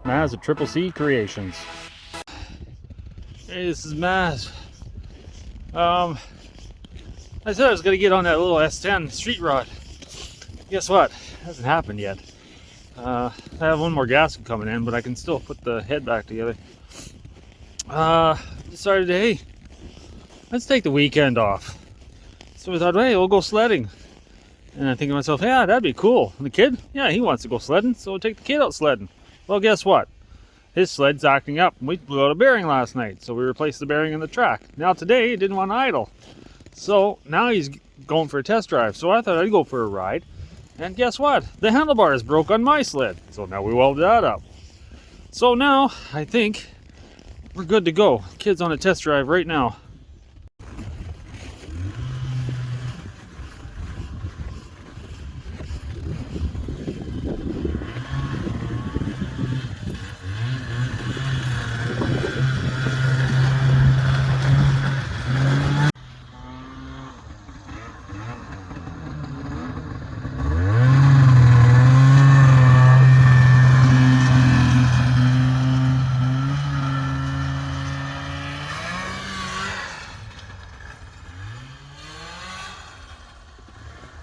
Maz of Triple C Creations. Hey, this is Maz. I said I was gonna get on that little S10 street rod. Guess what? It hasn't happened yet. I have one more gasket coming in, but I can still put the head back together. Decided, hey, let's take the weekend off. So we thought, hey, we'll go sledding. And I think to myself, yeah, that'd be cool. And the kid, yeah, he wants to go sledding, so we'll take the kid out sledding. Well, guess what? His sled's acting up. We blew out a bearing last night, so we replaced the bearing in the track. Now today, he didn't want to idle. So now he's going for a test drive. So I thought I'd go for a ride. And guess what? The handlebars broke on my sled. So now we welded that up. So now, I think we're good to go. Kid's on a test drive right now.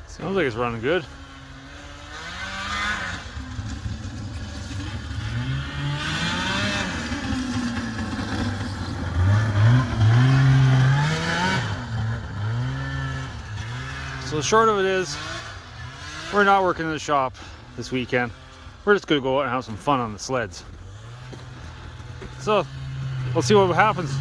Sounds like it's running good. So the short of it is, we're not working in the shop this weekend. We're just gonna go out and have some fun on the sleds. So we'll see what happens.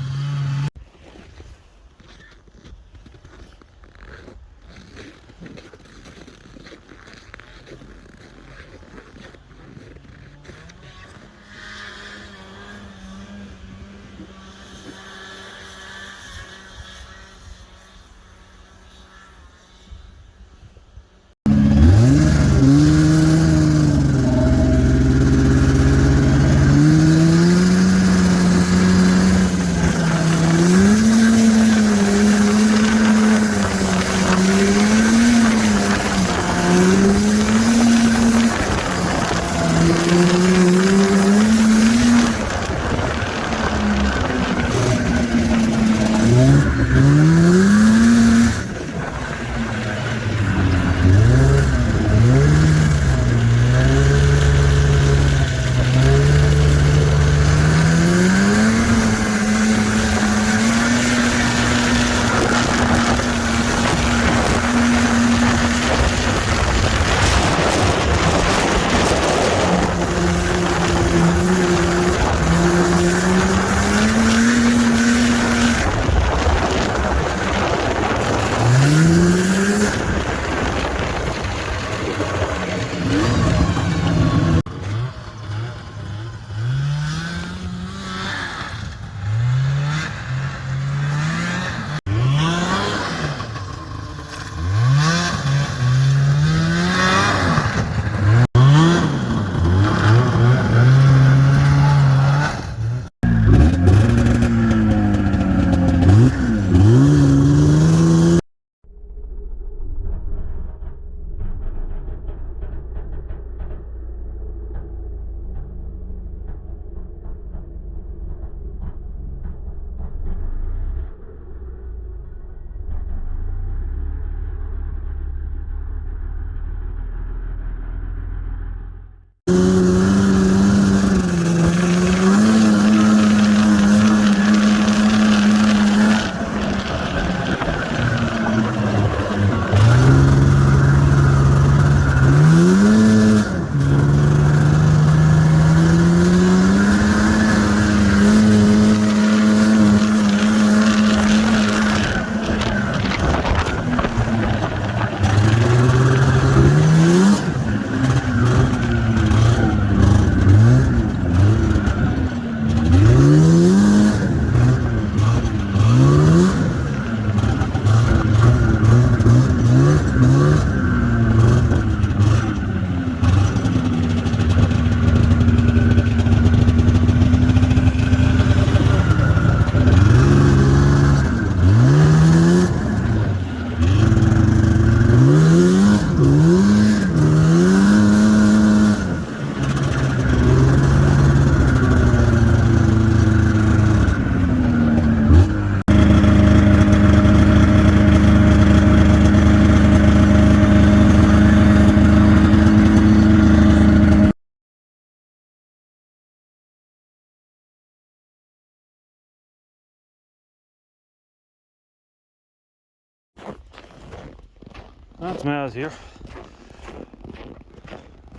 That's Maz here.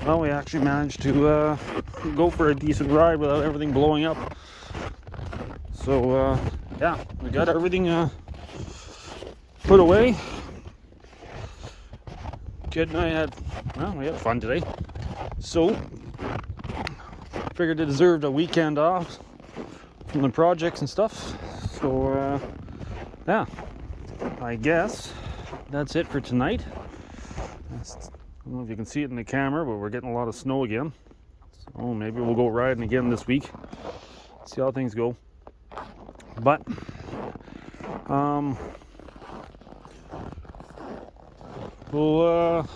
Well, we actually managed to go for a decent ride without everything blowing up. So, yeah, we got everything put away. Kid and I we had fun today. So, figured it deserved a weekend off from the projects and stuff. So, yeah, I guess that's it for tonight. I don't know if you can see it in the camera, but we're getting a lot of snow again. So maybe we'll go riding again this week. See how things go. But we'll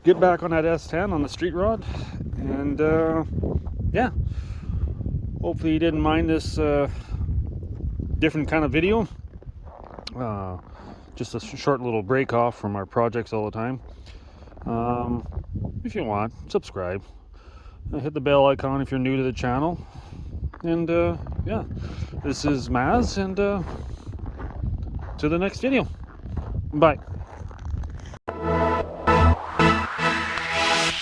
get back on that S10 on the street rod, and yeah, hopefully you didn't mind this different kind of video. Just a short little break off from our projects all the time. If you want, subscribe, hit the bell icon if you're new to the channel, and yeah, this is Maz, and to the next video. Bye.